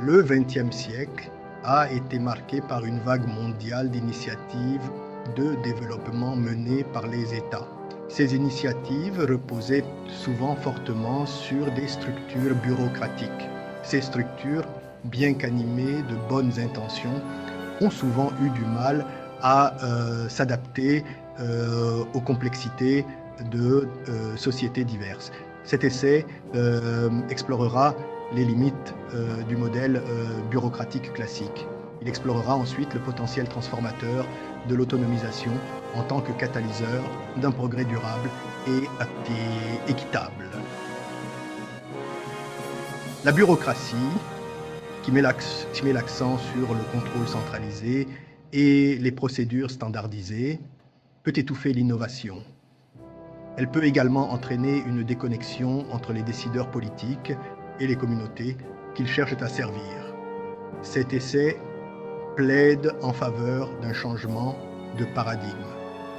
Le XXe siècle a été marqué par une vague mondiale d'initiatives de développement menées par les États. Ces initiatives reposaient souvent fortement sur des structures bureaucratiques. Ces structures, bien qu'animées de bonnes intentions, ont souvent eu du mal à s'adapter aux complexités de sociétés diverses. Cet essai explorera les limites du modèle bureaucratique classique. Il explorera ensuite le potentiel transformateur de l'autonomisation en tant que catalyseur d'un progrès durable et équitable. La bureaucratie, qui met l'accent sur le contrôle centralisé et les procédures standardisées, peut étouffer l'innovation. Elle peut également entraîner une déconnexion entre les décideurs politiques et les communautés qu'ils cherchent à servir. Cet essai plaide en faveur d'un changement de paradigme.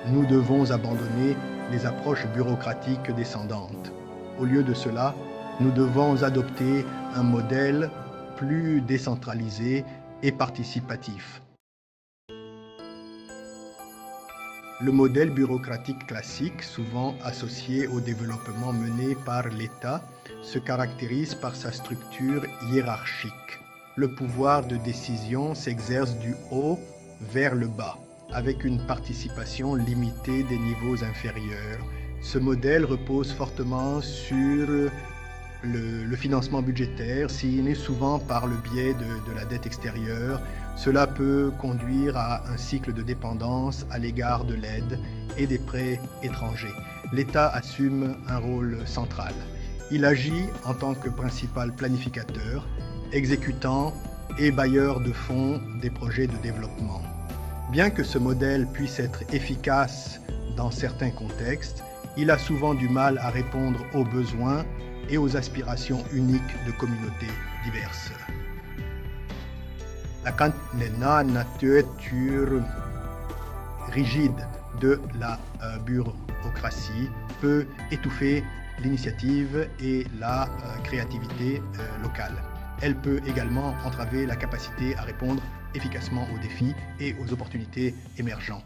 Nous devons abandonner les approches bureaucratiques descendantes. Au lieu de cela, nous devons adopter un modèle plus décentralisé et participatif. Le modèle bureaucratique classique, souvent associé au développement mené par l'État, se caractérise par sa structure hiérarchique. Le pouvoir de décision s'exerce du haut vers le bas, avec une participation limitée des niveaux inférieurs. Ce modèle repose fortement sur le financement budgétaire, signé souvent par le biais de la dette extérieure. Cela peut conduire à un cycle de dépendance à l'égard de l'aide et des prêts étrangers. L'État assume un rôle central. Il agit en tant que principal planificateur, exécutant et bailleur de fonds des projets de développement. Bien que ce modèle puisse être efficace dans certains contextes, il a souvent du mal à répondre aux besoins et aux aspirations uniques de communautés diverses. La nature rigide de la bureaucratie peut étouffer l'initiative et la créativité locale. Elle peut également entraver la capacité à répondre efficacement aux défis et aux opportunités émergentes.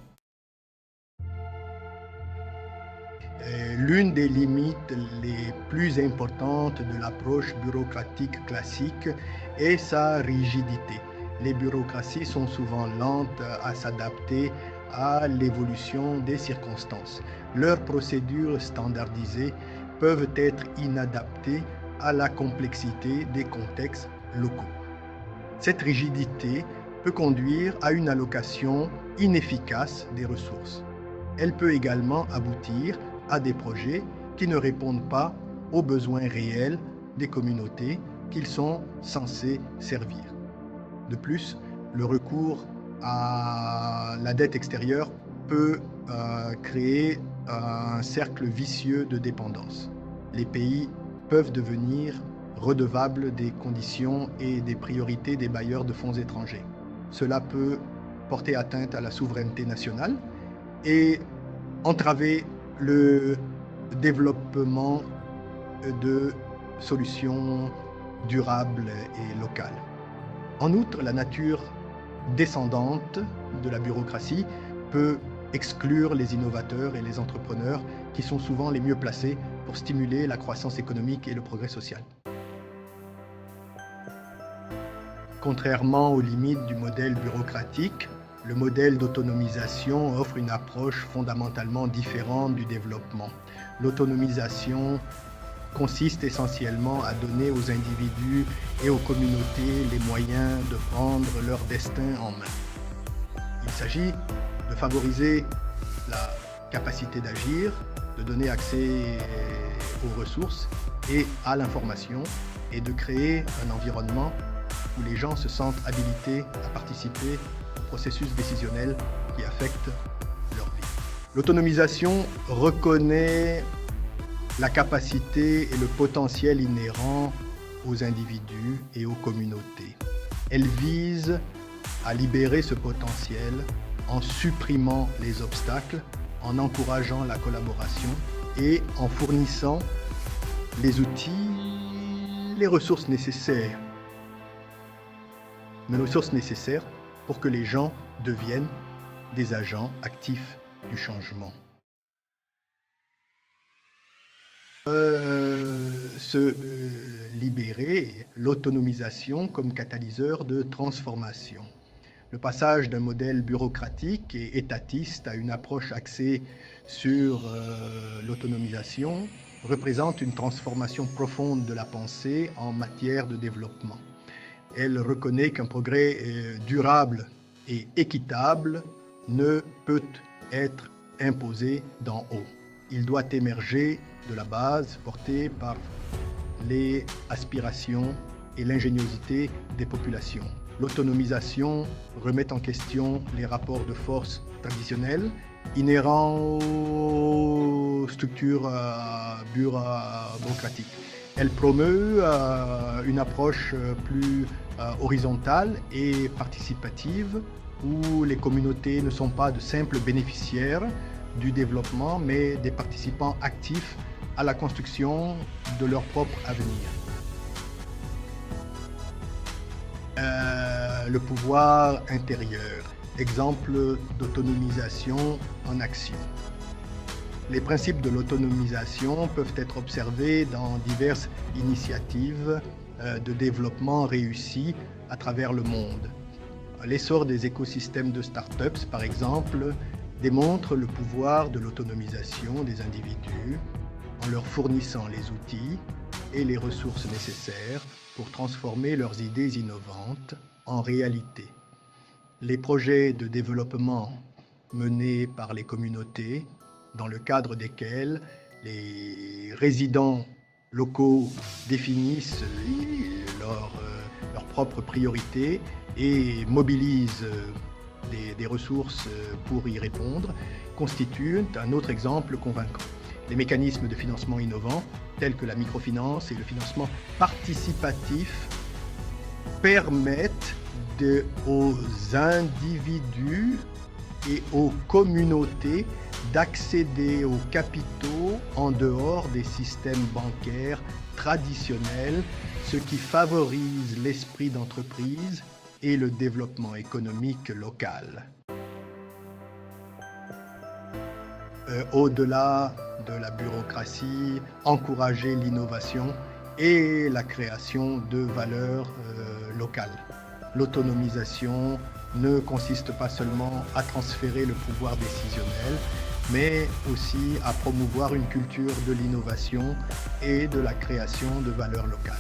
L'une des limites les plus importantes de l'approche bureaucratique classique est sa rigidité. Les bureaucraties sont souvent lentes à s'adapter à l'évolution des circonstances. Leurs procédures standardisées peuvent être inadaptées à la complexité des contextes locaux. Cette rigidité peut conduire à une allocation inefficace des ressources. Elle peut également aboutir à des projets qui ne répondent pas aux besoins réels des communautés qu'ils sont censés servir. De plus, le recours à la dette extérieure peut créer un cercle vicieux de dépendance. Les pays peuvent devenir redevables des conditions et des priorités des bailleurs de fonds étrangers. Cela peut porter atteinte à la souveraineté nationale et entraver le développement de solutions durables et locales. En outre, la nature descendante de la bureaucratie peut exclure les innovateurs et les entrepreneurs qui sont souvent les mieux placés pour stimuler la croissance économique et le progrès social. Contrairement aux limites du modèle bureaucratique, le modèle d'autonomisation offre une approche fondamentalement différente du développement. L'autonomisation consiste essentiellement à donner aux individus et aux communautés les moyens de prendre leur destin en main. Il s'agit de favoriser la capacité d'agir, de donner accès aux ressources et à l'information et de créer un environnement où les gens se sentent habilités à participer au processus décisionnel qui affecte leur vie. L'autonomisation reconnaît la capacité et le potentiel inhérents aux individus et aux communautés. Elle vise à libérer ce potentiel en supprimant les obstacles, en encourageant la collaboration et en fournissant les outils, les ressources nécessaires mais les ressources nécessaires pour que les gens deviennent des agents actifs du changement. Se libérer, l'autonomisation comme catalyseur de transformation. Le passage d'un modèle bureaucratique et étatiste à une approche axée sur l'autonomisation représente une transformation profonde de la pensée en matière de développement. Elle reconnaît qu'un progrès durable et équitable ne peut être imposé d'en haut. Il doit émerger de la base, porté par les aspirations et l'ingéniosité des populations. L'autonomisation remet en question les rapports de force traditionnels inhérents aux structures bureaucratiques. Elle promeut une approche plus horizontale et participative où les communautés ne sont pas de simples bénéficiaires du développement, mais des participants actifs à la construction de leur propre avenir. Le pouvoir intérieur, exemple d'autonomisation en action. Les principes de l'autonomisation peuvent être observés dans diverses initiatives de développement réussies à travers le monde. L'essor des écosystèmes de startups, par exemple, démontre le pouvoir de l'autonomisation des individus en leur fournissant les outils et les ressources nécessaires pour transformer leurs idées innovantes en réalité. Les projets de développement menés par les communautés, dans le cadre desquels les résidents locaux définissent leurs propres priorités et mobilisent des ressources pour y répondre, constituent un autre exemple convaincant. Les mécanismes de financement innovants, tels que la microfinance et le financement participatif, permettent aux individus et aux communautés d'accéder aux capitaux en dehors des systèmes bancaires traditionnels, ce qui favorise l'esprit d'entreprise et le développement économique local. Au-delà de la bureaucratie, encourager l'innovation et la création de valeurs locales. L'autonomisation ne consiste pas seulement à transférer le pouvoir décisionnel, mais aussi à promouvoir une culture de l'innovation et de la création de valeurs locales.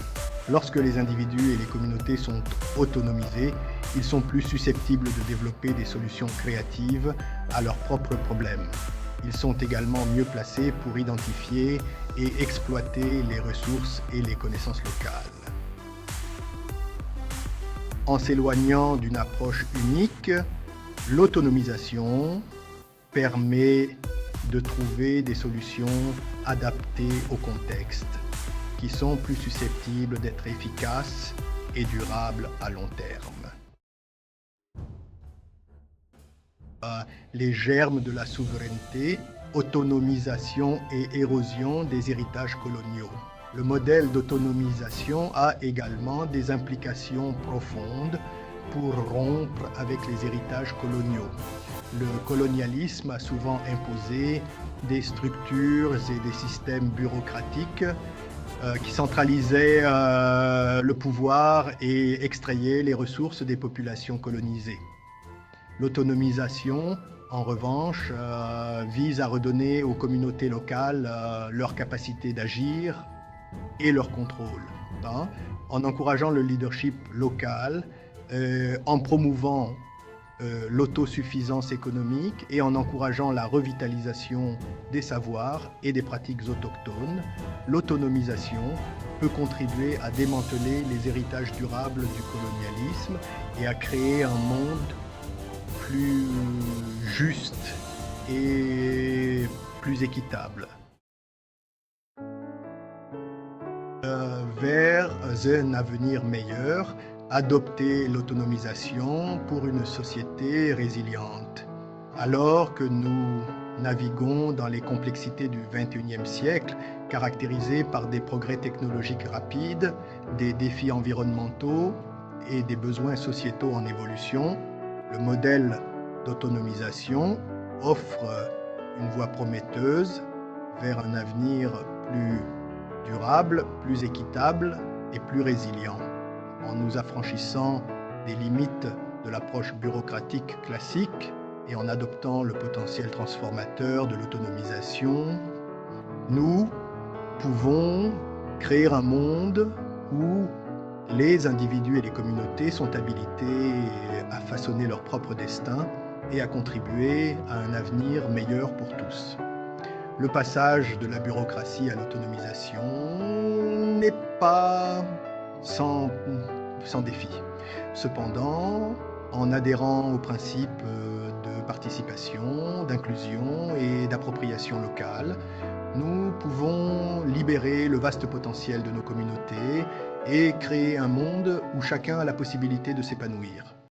Lorsque les individus et les communautés sont autonomisés, ils sont plus susceptibles de développer des solutions créatives à leurs propres problèmes. Ils sont également mieux placés pour identifier et exploiter les ressources et les connaissances locales. En s'éloignant d'une approche unique, l'autonomisation permet de trouver des solutions adaptées au contexte, qui sont plus susceptibles d'être efficaces et durables à long terme. Les germes de la souveraineté, autonomisation et érosion des héritages coloniaux. Le modèle d'autonomisation a également des implications profondes pour rompre avec les héritages coloniaux. Le colonialisme a souvent imposé des structures et des systèmes bureaucratiques qui centralisaient le pouvoir et extrayaient les ressources des populations colonisées. L'autonomisation, en revanche, vise à redonner aux communautés locales leur capacité d'agir et leur contrôle, en encourageant le leadership local, en promouvant l'autosuffisance économique et en encourageant la revitalisation des savoirs et des pratiques autochtones. L'autonomisation peut contribuer à démanteler les héritages durables du colonialisme et à créer un monde plus juste et plus équitable. Vers un avenir meilleur, adopter l'autonomisation pour une société résiliente. Alors que nous naviguons dans les complexités du XXIe siècle, caractérisées par des progrès technologiques rapides, des défis environnementaux et des besoins sociétaux en évolution, le modèle d'autonomisation offre une voie prometteuse vers un avenir plus durable, plus équitable et plus résilient. En nous affranchissant des limites de l'approche bureaucratique classique et en adoptant le potentiel transformateur de l'autonomisation, nous pouvons créer un monde où les individus et les communautés sont habilités à façonner leur propre destin et à contribuer à un avenir meilleur pour tous. Le passage de la bureaucratie à l'autonomisation n'est pas sans défi. Cependant, en adhérant aux principes de participation, d'inclusion et d'appropriation locale, nous pouvons libérer le vaste potentiel de nos communautés et créer un monde où chacun a la possibilité de s'épanouir.